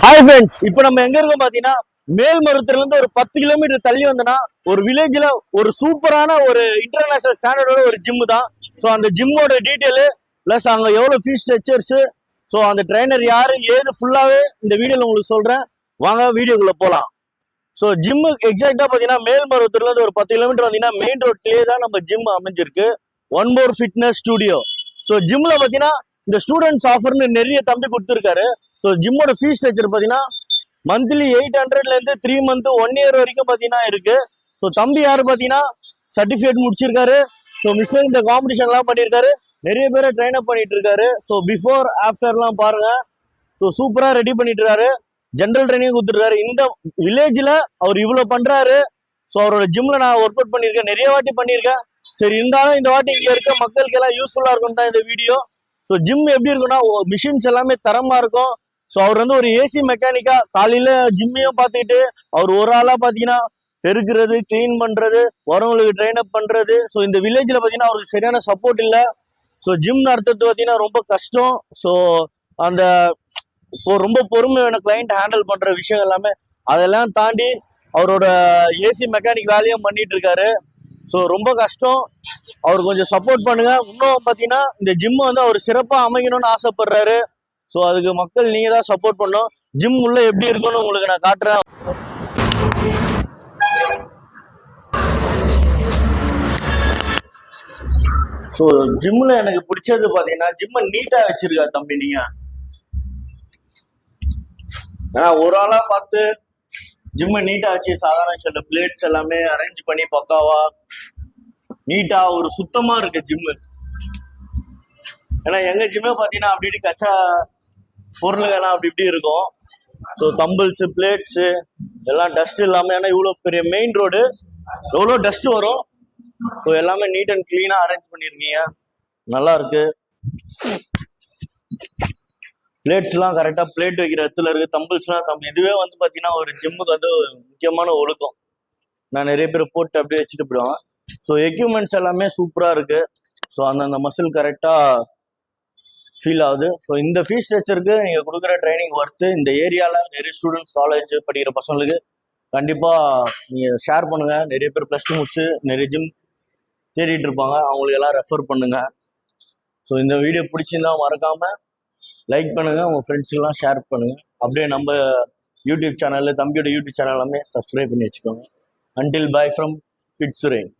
Hi friends, இப்போ நம்ம எங்க இருக்கோம் பாத்தீங்கன்னா மேல்மருவத்தூர்ல இருந்து ஒரு 10 கிலோமீட்டர் தள்ளி வந்தோம்னா ஒரு வில்லேஜ்ல ஒரு சூப்பரான ஒரு இன்டர்நேஷனல் ஸ்டாண்டர்டோட ஒரு ஜிம் தான். ஸோ அந்த ஜிம்மோட டீட்டெயிலு பிளஸ் அங்க எவ்வளவு ஃபீஸ் ஸ்ட்ரக்சர்ஸ், ஸோ அந்த ட்ரைனர் யாரு ஏது ஃபுல்லாவே இந்த வீடியோல உங்களுக்கு சொல்றேன். வாங்க வீடியோக்குள்ள போலாம். ஸோ ஜிம்மு எக்ஸாக்டா பாத்தீங்கன்னா மேல்மருவத்தூர்ல இருந்து ஒரு 10 கிலோமீட்டர் வந்தீங்கன்னா மெயின் ரோட்லயே தான் நம்ம ஜிம் அமைஞ்சிருக்கு. One more fitness studio. So ஜிம்ல பாத்தீங்கன்னா இந்த ஸ்டூடெண்ட்ஸ் ஆஃபர்னு நிறைய தம்பி கொடுத்துருக்காரு. ஸோ ஜிம்மோட ஃபீஸ் ஸ்ட்ரக்சர் பார்த்தீங்கன்னா மந்த்லி 800ல இருந்து 3 மந்த் 1 இயர் வரைக்கும் பார்த்தீங்கன்னா இருக்கு. ஸோ தம்பி யாரு பார்த்தீங்கன்னா சர்டிஃபிகேட் முடிச்சிருக்காரு. ஸோ மிஸ்டர் இந்த காம்படிஷன்லாம் பண்ணியிருக்காரு. நிறைய பேரை ட்ரெயின் அப் பண்ணிட்டு இருக்காரு. ஸோ பிஃபோர் ஆஃப்டர்லாம் பாருங்க. ஸோ சூப்பராக ரெடி பண்ணிட்டு இருக்காரு. ஜென்ரல் ட்ரைனிங் கொடுத்துருக்காரு. இந்த வில்லேஜில் அவர் இவ்வளோ பண்றாரு. ஸோ அவரோட ஜிம்ல நான் ஒர்க் அவுட் பண்ணியிருக்கேன், நிறைய வாட்டி பண்ணியிருக்கேன். சரி, இருந்தாலும் இந்த வாட்டி இங்கே இருக்க மக்களுக்கு எல்லாம் யூஸ்ஃபுல்லாக இருக்கும் தான் இந்த வீடியோ. ஸோ ஜிம் எப்படி இருக்குன்னா மிஷின்ஸ் எல்லாமே தரமா இருக்கும். ஸோ அவர் வந்து ஒரு ஏசி மெக்கானிக்கா காலையில ஜிம்மையும் பார்த்துக்கிட்டு அவர் ஒரு ஆளா பார்த்தீங்கன்னா பெருக்கிறது, கிளீன் பண்றது, வரவங்களுக்கு ட்ரெயின் அப் பண்றது. ஸோ இந்த வில்லேஜ்ல பார்த்தீங்கன்னா அவருக்கு சரியான சப்போர்ட் இல்லை. ஸோ ஜிம் நடத்துறது பார்த்தீங்கன்னா ரொம்ப கஷ்டம். ஸோ அந்த ரொம்ப பொறுமையான கிளைண்ட் ஹேண்டில் பண்ற விஷயம் எல்லாமே அதெல்லாம் தாண்டி அவரோட ஏசி மெக்கானிக் வேலையும் பண்ணிட்டு இருக்காரு. ஸோ ரொம்ப கஷ்டம். அவர் கொஞ்சம் சப்போர்ட் பண்ணுங்க. இன்னும் பார்த்தீங்கன்னா இந்த ஜிம் வந்து அவர் சிறப்பாக அமைக்கணும்னு ஆசைப்படுறாரு. ஸோ அதுக்கு மக்கள் நீங்க தான் சப்போர்ட் பண்ணணும். ஜிம் உள்ள எப்படி இருக்குன்னு உங்களுக்கு நான் காட்டுறேன். ஸோ ஜிம்ல எனக்கு பிடிச்சது பார்த்தீங்கன்னா ஜிம்மை நீட்டா வச்சிருக்கா தம்பி. நீங்க ஏன்னா ஒரு ஆளா பார்த்து ஜிம்மை நீட்டா வச்சு சாதாரண சில பிளேட்ஸ் எல்லாமே அரேஞ்ச் பண்ணி பக்காவா நீட்டா ஒரு சுத்தமா இருக்கு ஜிம்மு. ஏன்னா எங்க ஜிம்மே பார்த்தீங்கன்னா அப்படி இப்படி கச்சா பொருளுங்கெல்லாம் அப்படி இப்படி இருக்கும். ஸோ தம்பிள்ஸ், பிளேட்ஸு எல்லாம் டஸ்ட் இல்லாமல், ஏன்னா இவ்வளோ பெரிய மெயின் ரோடு எவ்வளோ டஸ்ட் வரும். ஸோ எல்லாமே நீட் அண்ட் கிளீனாக அரேஞ்ச் பண்ணியிருக்கீங்க, நல்லா இருக்கு. பிளேட்ஸ்லாம் கரெக்டாக பிளேட் வைக்கிற இடத்துல இருக்கு. தம்பிள்ஸ்லாம் இதுவே வந்து பார்த்தீங்கன்னா ஒரு ஜிம்முக்கு வந்து முக்கியமான ஒழுக்கம். நான் நிறைய பேர் போட்டு அப்படியே வச்சுட்டு போயிடுவாங்க. ஸோ எக்யூப்மெண்ட்ஸ் எல்லாமே சூப்பராக இருக்கு. ஸோ அந்தந்த மசில் கரெக்டாக ஃபீல் ஆகுது. ஸோ இந்த ஃபீஸ் ஸ்ட்ரக்சருக்கு நீங்கள் கொடுக்குற ட்ரைனிங் ஒர்த்து இந்த ஏரியாவில் நிறைய ஸ்டூடெண்ட்ஸ் காலேஜ் படிக்கிற பசங்களுக்கு கண்டிப்பாக நீங்கள் ஷேர் பண்ணுங்கள். நிறைய பேர் +2 முடிச்சு நிறைய ஜிம் தேடிட்டு இருப்பாங்க, அவங்களுக்கு எல்லாம் ரெஃபர் பண்ணுங்கள். ஸோ இந்த வீடியோ பிடிச்சிருந்தா மறக்காமல் லைக் பண்ணுங்கள், உங்கள் ஃப்ரெண்ட்ஸுக்கெல்லாம் ஷேர் பண்ணுங்கள். அப்படியே நம்ம யூடியூப் சேனலில் தம்பியோட யூடியூப் சேனல் எல்லாமே சப்ஸ்கிரைப் பண்ணி வச்சுக்கோங்க. Until by from fit Suren.